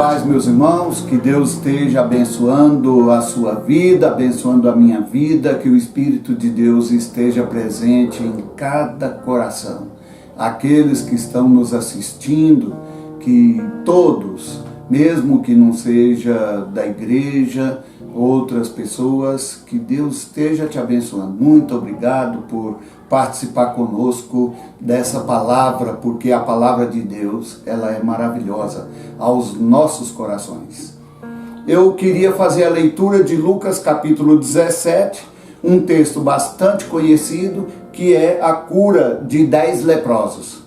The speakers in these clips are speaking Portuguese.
paz, meus irmãos, que Deus esteja abençoando a sua vida, abençoando a minha vida, que o Espírito de Deus esteja presente em cada coração. Aqueles que estão nos assistindo, que todos, mesmo que não seja da igreja, outras pessoas, que Deus esteja te abençoando. Muito obrigado por participar conosco dessa palavra, porque a palavra de Deus, ela é maravilhosa aos nossos corações. Eu queria fazer a leitura de Lucas capítulo 17, um texto bastante conhecido, que é a cura de 10 leprosos.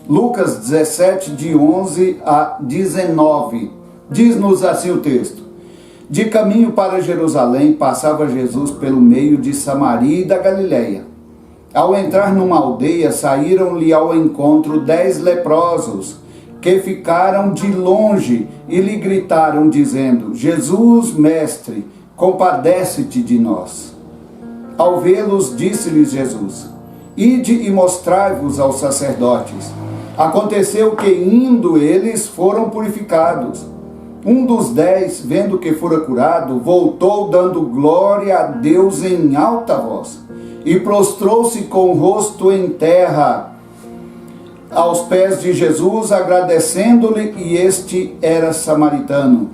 Lucas 17, de 11 a 19, diz-nos assim o texto: De caminho para Jerusalém, passava Jesus pelo meio de Samaria e da Galileia. Ao entrar numa aldeia, saíram-lhe ao encontro 10 leprosos, que ficaram de longe e lhe gritaram, dizendo: Jesus, mestre, compadece-te de nós. Ao vê-los, disse-lhes Jesus: Ide e mostrai-vos aos sacerdotes. Aconteceu que, indo eles, foram purificados. Um dos 10, vendo que fora curado, voltou dando glória a Deus em alta voz, e prostrou-se com o rosto em terra aos pés de Jesus, agradecendo-lhe, e este era samaritano.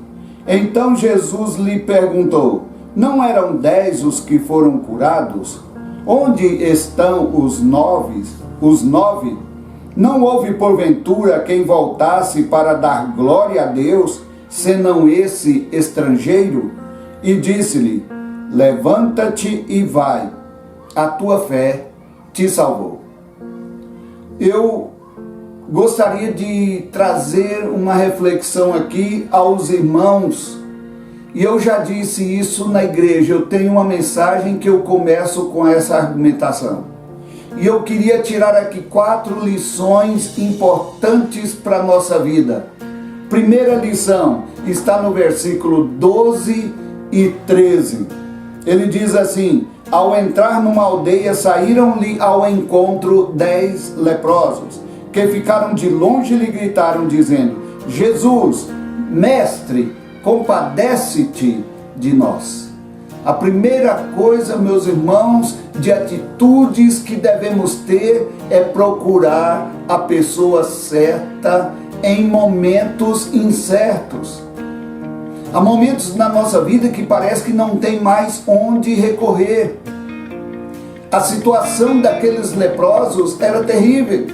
Então Jesus lhe perguntou: Não eram 10 os que foram curados? Onde estão os 9? Não houve porventura quem voltasse para dar glória a Deus, senão esse estrangeiro? E disse-lhe: Levanta-te e vai, a tua fé te salvou. Eu gostaria de trazer uma reflexão aqui aos irmãos, e eu já disse isso na igreja. Eu tenho uma mensagem que eu começo com essa argumentação, e eu queria tirar aqui 4 lições importantes para a nossa vida. Primeira lição está no versículo 12 e 13. Ele diz assim: Ao entrar numa aldeia, saíram-lhe ao encontro 10 leprosos, que ficaram de longe e lhe gritaram, dizendo: Jesus, mestre, compadece-te de nós. A primeira coisa, meus irmãos, de atitudes que devemos ter é procurar a pessoa certa em momentos incertos. Há momentos na nossa vida que parece que não tem mais onde recorrer. A situação daqueles leprosos era terrível.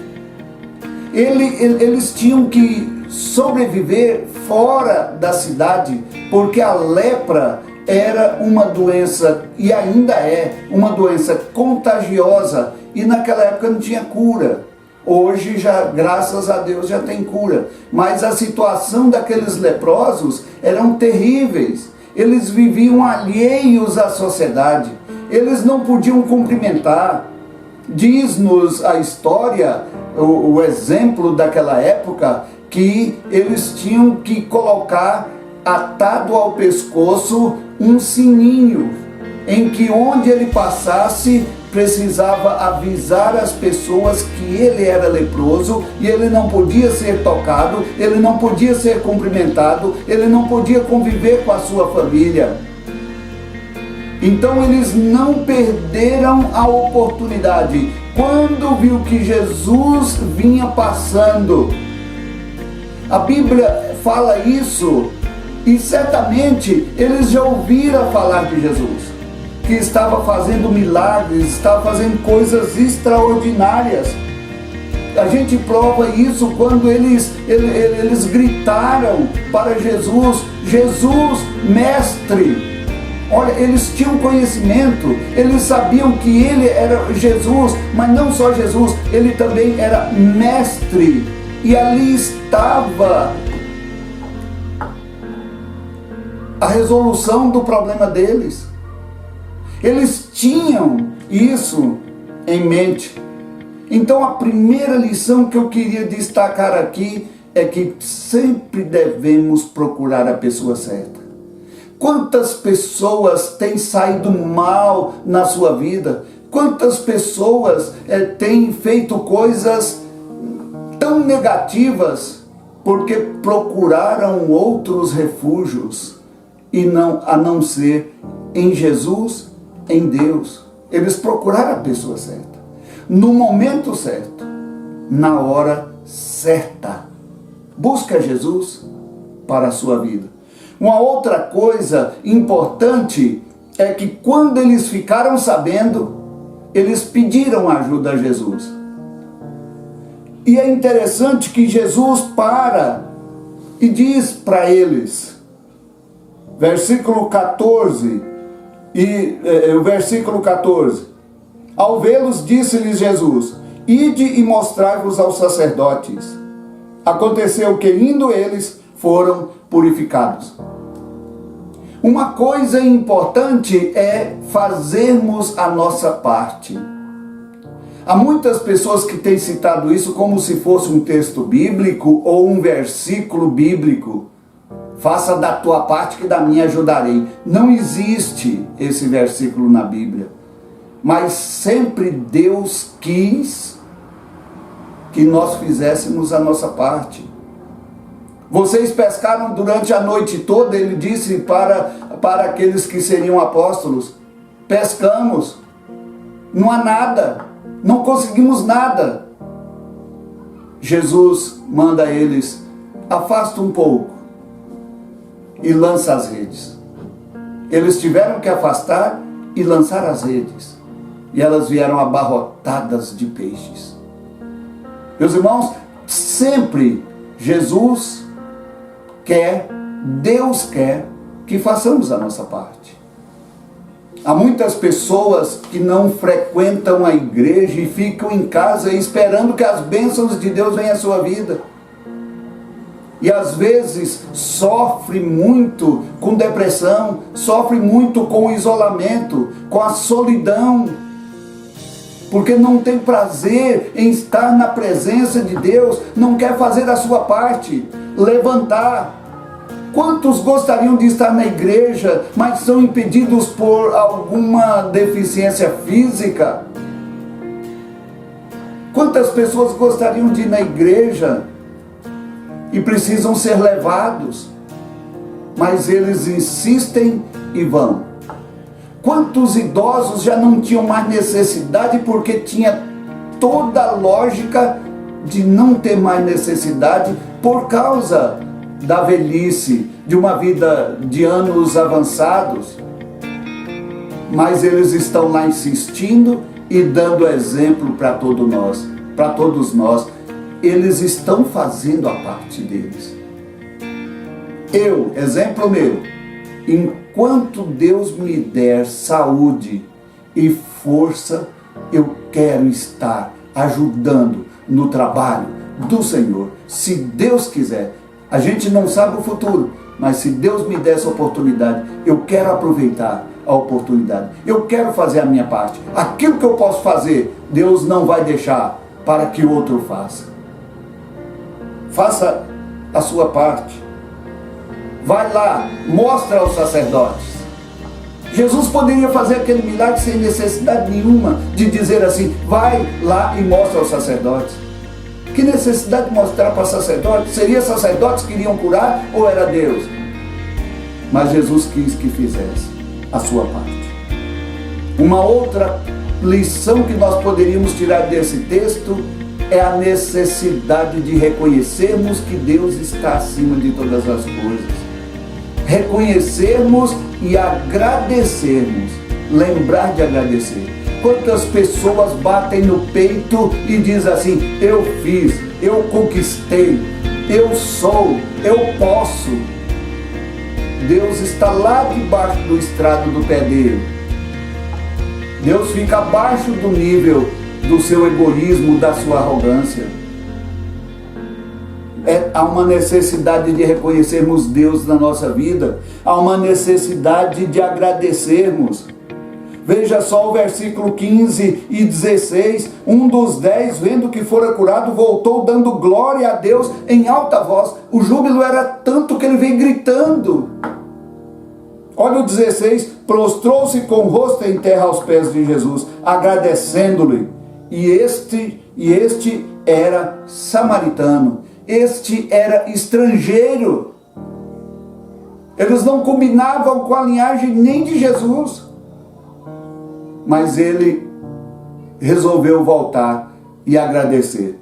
Eles tinham que sobreviver fora da cidade, porque a lepra era uma doença, e ainda é uma doença contagiosa, e naquela época não tinha cura. Hoje, já, graças a Deus, já tem cura. Mas a situação daqueles leprosos eram terríveis. Eles viviam alheios à sociedade. Eles não podiam cumprimentar. Diz-nos a história, o exemplo daquela época, que eles tinham que colocar atado ao pescoço um sininho, em que onde ele passasse precisava avisar as pessoas que ele era leproso, e ele não podia ser tocado, ele não podia ser cumprimentado, ele não podia conviver com a sua família. Então eles não perderam a oportunidade. Quando viu que Jesus vinha passando, a Bíblia fala isso, e certamente eles já ouviram falar de Jesus, que estava fazendo milagres, estava fazendo coisas extraordinárias. A gente prova isso quando eles gritaram para Jesus: Jesus, mestre. Olha, eles tinham conhecimento, eles sabiam que ele era Jesus, mas não só Jesus, ele também era mestre. E ali estava a resolução do problema deles. Eles tinham isso em mente. Então a primeira lição que eu queria destacar aqui é que sempre devemos procurar a pessoa certa. Quantas pessoas têm saído mal na sua vida? Quantas pessoas têm feito coisas tão negativas porque procuraram outros refúgios a não ser em Jesus, em Deus. Eles procuraram a pessoa certa, no momento certo, na hora certa. Busca Jesus para a sua vida. Uma outra coisa importante é que quando eles ficaram sabendo, eles pediram ajuda a Jesus. E é interessante que Jesus para e diz para eles, versículo 14, ao vê-los, disse-lhes Jesus: ide e mostrai-vos aos sacerdotes. Aconteceu que, indo eles, foram purificados. Uma coisa importante é fazermos a nossa parte. Há muitas pessoas que têm citado isso como se fosse um texto bíblico ou um versículo bíblico. Faça da tua parte que da minha ajudarei. Não existe esse versículo na Bíblia. Mas sempre Deus quis que nós fizéssemos a nossa parte. Vocês pescaram durante a noite toda, ele disse para aqueles que seriam apóstolos: pescamos, não há nada, não conseguimos nada. Jesus manda eles: afasta um pouco e lança as redes. Eles tiveram que afastar e lançar as redes, e elas vieram abarrotadas de peixes. Meus irmãos, sempre Jesus Deus quer que façamos a nossa parte. Há muitas pessoas que não frequentam a igreja e ficam em casa esperando que as bênçãos de Deus venham à sua vida. E às vezes sofre muito com depressão, sofre muito com o isolamento, com a solidão, porque não tem prazer em estar na presença de Deus, não quer fazer a sua parte, levantar. Quantos gostariam de estar na igreja, mas são impedidos por alguma deficiência física? Quantas pessoas gostariam de ir na igreja e precisam ser levados, mas eles insistem e vão? Quantos idosos já não tinham mais necessidade porque tinha toda a lógica de não ter mais necessidade por causa da velhice, de uma vida de anos avançados, mas eles estão lá insistindo e dando exemplo para todos nós. Eles estão fazendo a parte deles. Eu, exemplo meu, enquanto Deus me der saúde e força, eu quero estar ajudando no trabalho do Senhor, se Deus quiser. A gente não sabe o futuro, mas se Deus me der essa oportunidade, eu quero aproveitar a oportunidade. Eu quero fazer a minha parte. Aquilo que eu posso fazer, Deus não vai deixar para que o outro faça. Faça a sua parte. Vai lá, mostra aos sacerdotes. Jesus poderia fazer aquele milagre sem necessidade nenhuma de dizer assim: vai lá e mostra aos sacerdotes. Que necessidade de mostrar para sacerdotes? Seria sacerdotes que iriam curar ou era Deus? Mas Jesus quis que fizesse a sua parte. Uma outra lição que nós poderíamos tirar desse texto é a necessidade de reconhecermos que Deus está acima de todas as coisas. Reconhecermos e agradecermos. Lembrar de agradecer. Quantas pessoas batem no peito e dizem assim: eu fiz, eu conquistei, eu sou, eu posso. Deus está lá debaixo do estrado do pé dele. Deus fica abaixo do nível do seu egoísmo, da sua arrogância. Há uma necessidade de reconhecermos Deus na nossa vida. Há uma necessidade de agradecermos. Veja só o versículo 15 e 16. Um dos 10, vendo que fora curado, voltou dando glória a Deus em alta voz. O júbilo era tanto que ele veio gritando. Olha o 16. Prostrou-se com o rosto em terra aos pés de Jesus, agradecendo-lhe. E este era samaritano. este era estrangeiro. Eles não combinavam com a linhagem nem de Jesus. Mas ele resolveu voltar e agradecer.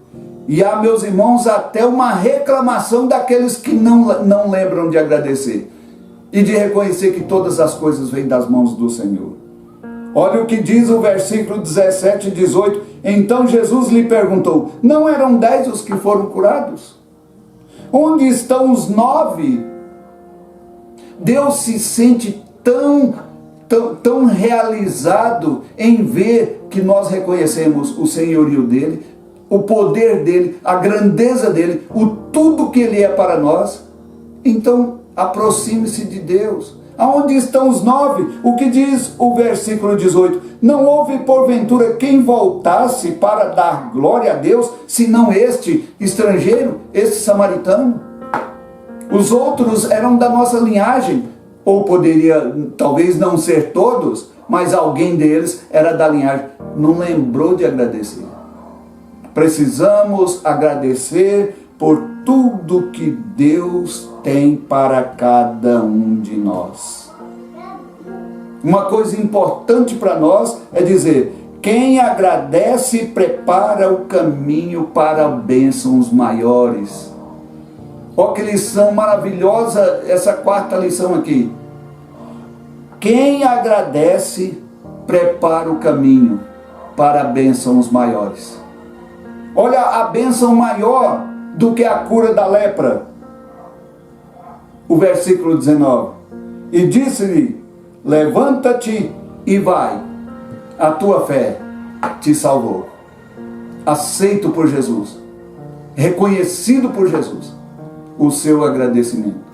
E há, meus irmãos, até uma reclamação daqueles que não lembram de agradecer e de reconhecer que todas as coisas vêm das mãos do Senhor. Olha o que diz o versículo 17 e 18. Então Jesus lhe perguntou: não eram 10 os que foram curados? Onde estão os 9? Deus se sente tão realizado em ver que nós reconhecemos o senhorio dele, o poder dele, a grandeza dele, o tudo que ele é para nós. Então aproxime-se de Deus. Aonde estão os 9? O que diz o versículo 18? Não houve porventura quem voltasse para dar glória a Deus, senão este estrangeiro, este samaritano? Os outros eram da nossa linhagem, ou poderia talvez não ser todos, mas alguém deles era da linhagem. Não lembrou de agradecer. Precisamos agradecer por tudo que Deus tem para cada um de nós. Uma coisa importante para nós é dizer: quem agradece prepara o caminho para bênçãos maiores. Olha que lição maravilhosa essa quarta lição aqui. Quem agradece prepara o caminho para bênçãos maiores. Olha a bênção maior do que a cura da lepra. O versículo 19. E disse-lhe: levanta-te e vai, a tua fé te salvou. Aceito por Jesus, reconhecido por Jesus, o seu agradecimento.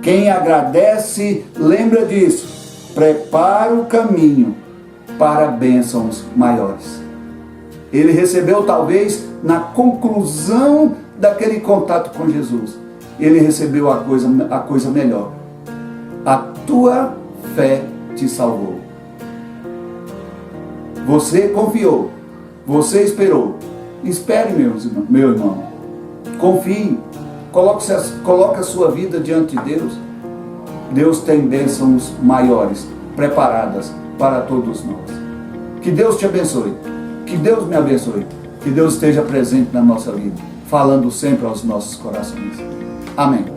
Quem agradece, lembra disso, prepara o caminho para bênçãos maiores. Ele recebeu talvez na conclusão daquele contato com Jesus, ele recebeu a coisa melhor. A tua fé te salvou. Você confiou, você esperou. Espere, meu irmão. Confie. Coloque a sua vida diante de Deus. Deus tem bênçãos maiores preparadas para todos nós. Que Deus te abençoe. Que Deus me abençoe. Que Deus esteja presente na nossa vida, falando sempre aos nossos corações. Amém.